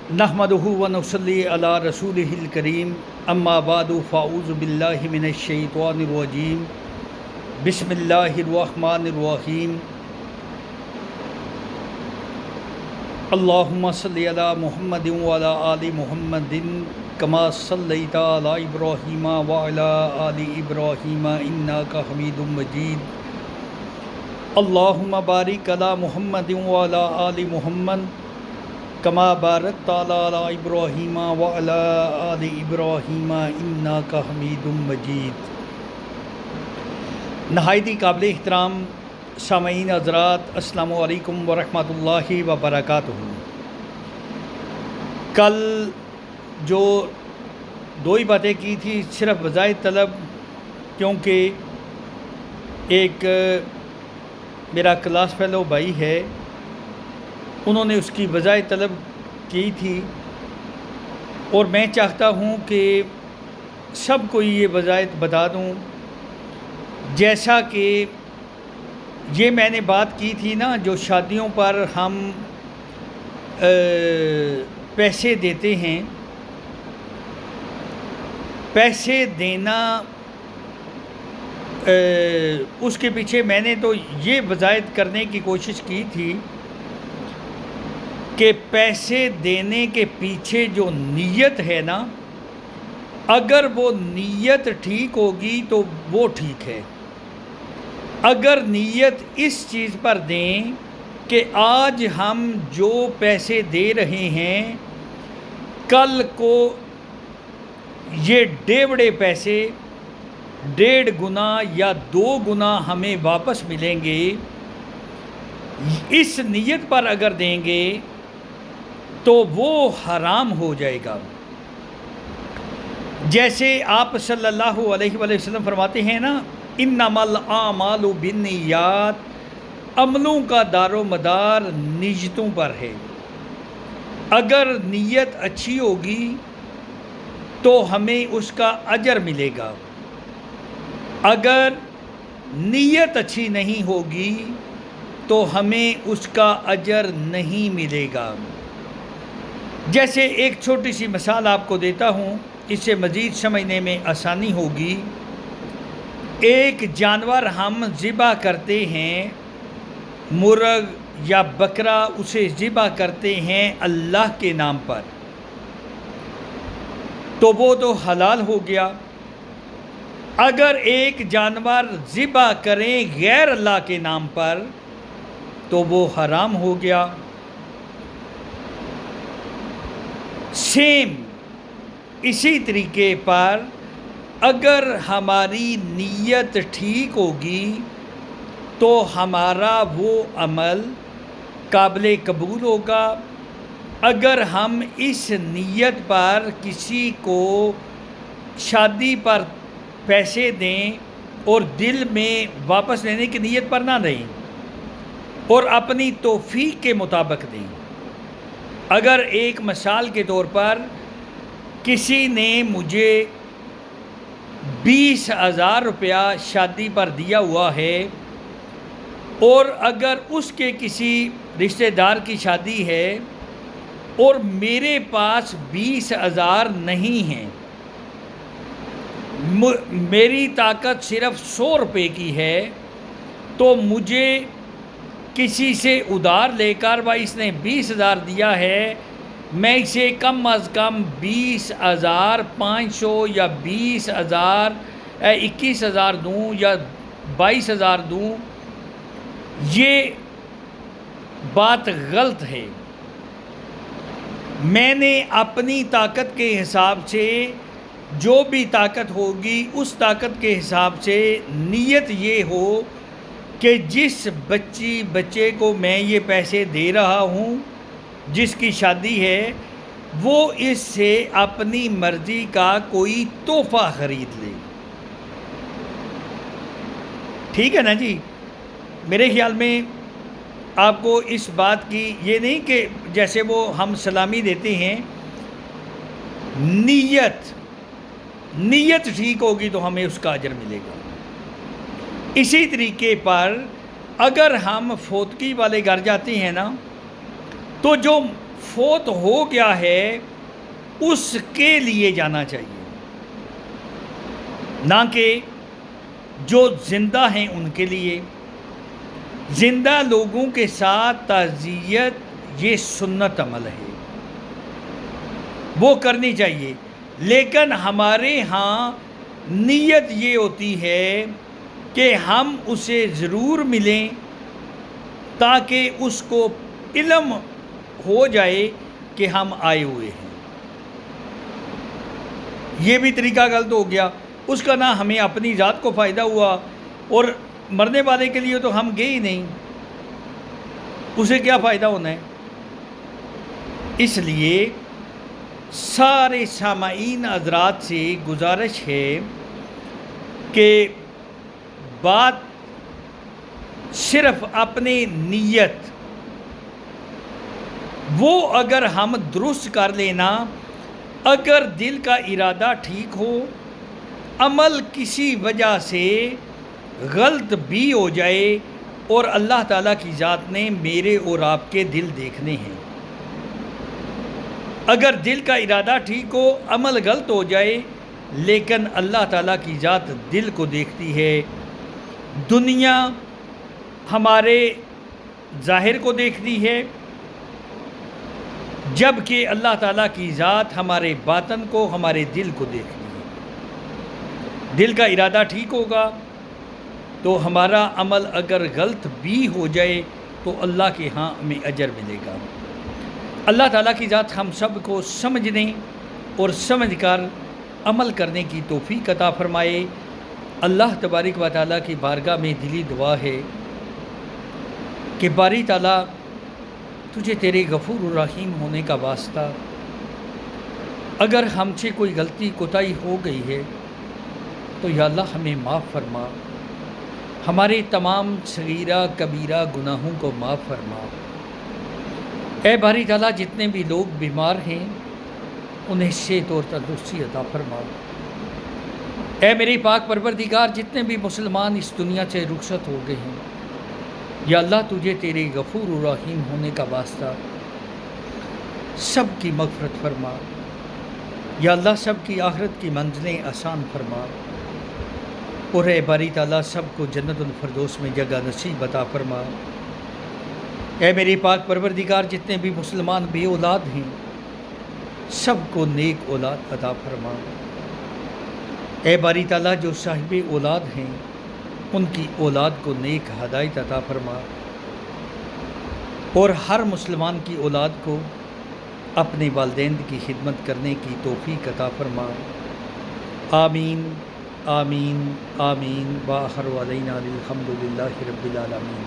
نحمدہ و نصلی علی رسولہ الکریم اما بعد فاعوذ باللہ من الشیطان الرجیم بسم اللہ الرحمن الرحیم اللہم صلی علی محمد وعلی آل محمد کما صلیت علی ابراہیم وعلی آل ابراہیم انک حمید مجید اللہم بارک علی محمد وعلی آل محمد کما بارکت علی ابراہیم وعلی آل ابراہیم انک حمید مجید۔ نہایت ہی قابل احترام سامعین حضرات، السلام علیکم ورحمۃ اللہ وبرکاتہ۔ کل جو دو ہی باتیں کی تھی صرف بجائے طلب، کیونکہ ایک میرا کلاس فیلو بھائی ہے، انہوں نے اس کی بجائے طلب کی تھی، اور میں چاہتا ہوں کہ سب کو یہ وضاحت بتا دوں، جیسا کہ یہ میں نے بات کی تھی نا، جو شادیوں پر ہم پیسے دیتے ہیں، پیسے دینا اس کے پیچھے میں نے تو یہ وضاحت کرنے کی کوشش کی تھی کہ پیسے دینے کے پیچھے جو نیت ہے نا، اگر وہ نیت ٹھیک ہوگی تو وہ ٹھیک ہے۔ اگر نیت اس چیز پر دیں کہ آج ہم جو پیسے دے رہے ہیں، کل کو یہ ڈیوڑے پیسے 1.5 گنا یا 2 گنا ہمیں واپس ملیں گے، اس نیت پر اگر دیں گے تو وہ حرام ہو جائے گا۔ جیسے آپ صلی اللہ علیہ وآلہ وسلم فرماتے ہیں نا، انما الاعمال بالنیات، عملوں کا دار و مدار نیتوں پر ہے۔ اگر نیت اچھی ہوگی تو ہمیں اس کا اجر ملے گا، اگر نیت اچھی نہیں ہوگی تو ہمیں اس کا اجر نہیں ملے گا۔ جیسے ایک چھوٹی سی مثال آپ کو دیتا ہوں، اس سے مزید سمجھنے میں آسانی ہوگی۔ ایک جانور ہم ذبح کرتے ہیں، مرغ یا بکرا، اسے ذبح کرتے ہیں اللہ کے نام پر، تو وہ تو حلال ہو گیا۔ اگر ایک جانور ذبح کریں غیر اللہ کے نام پر تو وہ حرام ہو گیا۔ سیم اسی طریقے پر اگر ہماری نیت ٹھیک ہوگی تو ہمارا وہ عمل قابل قبول ہوگا۔ اگر ہم اس نیت پر کسی کو شادی پر پیسے دیں اور دل میں واپس لینے کی نیت پر نہ دیں اور اپنی توفیق کے مطابق دیں، اگر ایک مثال کے طور پر کسی نے مجھے 20,000 روپیہ شادی پر دیا ہوا ہے، اور اگر اس کے کسی رشتہ دار کی شادی ہے اور میرے پاس 20,000 نہیں ہیں، میری طاقت صرف 100 روپے کی ہے، تو مجھے کسی سے ادھار لے کر اس نے 20,000 دیا ہے، میں اسے کم از کم 20,500 یا 21,000 دوں یا 22,000 دوں، یہ بات غلط ہے۔ میں نے اپنی طاقت کے حساب سے، جو بھی طاقت ہوگی اس طاقت کے حساب سے نیت یہ ہو کہ جس بچے کو میں یہ پیسے دے رہا ہوں، جس کی شادی ہے، وہ اس سے اپنی مرضی کا کوئی تحفہ خرید لے۔ ٹھیک ہے نا جی؟ میرے خیال میں آپ کو اس بات کی یہ نہیں کہ جیسے وہ ہم سلامی دیتے ہیں، نیت ٹھیک ہوگی تو ہمیں اس کا اجر ملے گا۔ اسی طریقے پر اگر ہم فوتگی والے گھر جاتے ہیں نا، تو جو فوت ہو گیا ہے اس کے لیے جانا چاہیے، نہ کہ جو زندہ ہیں ان کے لیے۔ زندہ لوگوں کے ساتھ تعزیت یہ سنت عمل ہے، وہ کرنی چاہیے، لیکن ہمارے ہاں نیت یہ ہوتی ہے کہ ہم اسے ضرور ملیں تاکہ اس کو علم ہو جائے کہ ہم آئے ہوئے ہیں۔ یہ بھی طریقہ غلط ہو گیا، اس کا نہ ہمیں اپنی ذات کو فائدہ ہوا اور مرنے والے کے لیے تو ہم گئے ہی نہیں، اسے کیا فائدہ ہونا ہے۔ اس لیے سارے سامعین حضرات سے گزارش ہے کہ بات صرف اپنی نیت وہ اگر ہم درست کر لینا، اگر دل کا ارادہ ٹھیک ہو، عمل کسی وجہ سے غلط بھی ہو جائے اور اللہ تعالیٰ کی ذات نے میرے اور آپ کے دل دیکھنے ہیں، اگر دل کا ارادہ ٹھیک ہو، عمل غلط ہو جائے، لیکن اللہ تعالیٰ کی ذات دل کو دیکھتی ہے۔ دنیا ہمارے ظاہر کو دیکھتی ہے، جبکہ اللہ تعالیٰ کی ذات ہمارے باطن کو، ہمارے دل کو دیکھتی ہے۔ دل کا ارادہ ٹھیک ہوگا تو ہمارا عمل اگر غلط بھی ہو جائے تو اللہ کے ہاں ہمیں اجر ملے گا۔ اللہ تعالیٰ کی ذات ہم سب کو سمجھنے اور سمجھ کر عمل کرنے کی توفیق عطا فرمائے۔ اللہ تبارک و تعالیٰ کی بارگاہ میں دلی دعا ہے کہ باری تعالیٰ تجھے تیرے غفور الرحیم ہونے کا واسطہ اگر ہم سے کوئی غلطی کوتاہی ہو گئی ہے تو یا اللہ ہمیں معاف فرما، ہمارے تمام صغیرہ کبیرہ گناہوں کو معاف فرما۔ اے باری تعالیٰ جتنے بھی لوگ بیمار ہیں انہیں صحت اور تندرستی عطا فرما۔ اے میرے پاک پروردگار جتنے بھی مسلمان اس دنیا سے رخصت ہو گئے ہیں، یا اللہ تجھے تیرے غفور الرحیم ہونے کا واسطہ سب کی مغفرت فرما، یا اللہ سب کی آخرت کی منزلیں آسان فرما، اور اے باری تعالیٰ سب کو جنت الفردوس میں جگہ نصیب عطا فرما۔ اے میرے پاک پروردگار جتنے بھی مسلمان بے اولاد ہیں سب کو نیک اولاد عطا فرما۔ اے باری تعالیٰ جو صاحب اولاد ہیں ان کی اولاد کو نیک ہدایت عطا فرما، اور ہر مسلمان کی اولاد کو اپنے والدین کی خدمت کرنے کی توفیق عطا فرما۔ آمین آمین آمین وآخر دعوانا الحمد للہ رب العالمین۔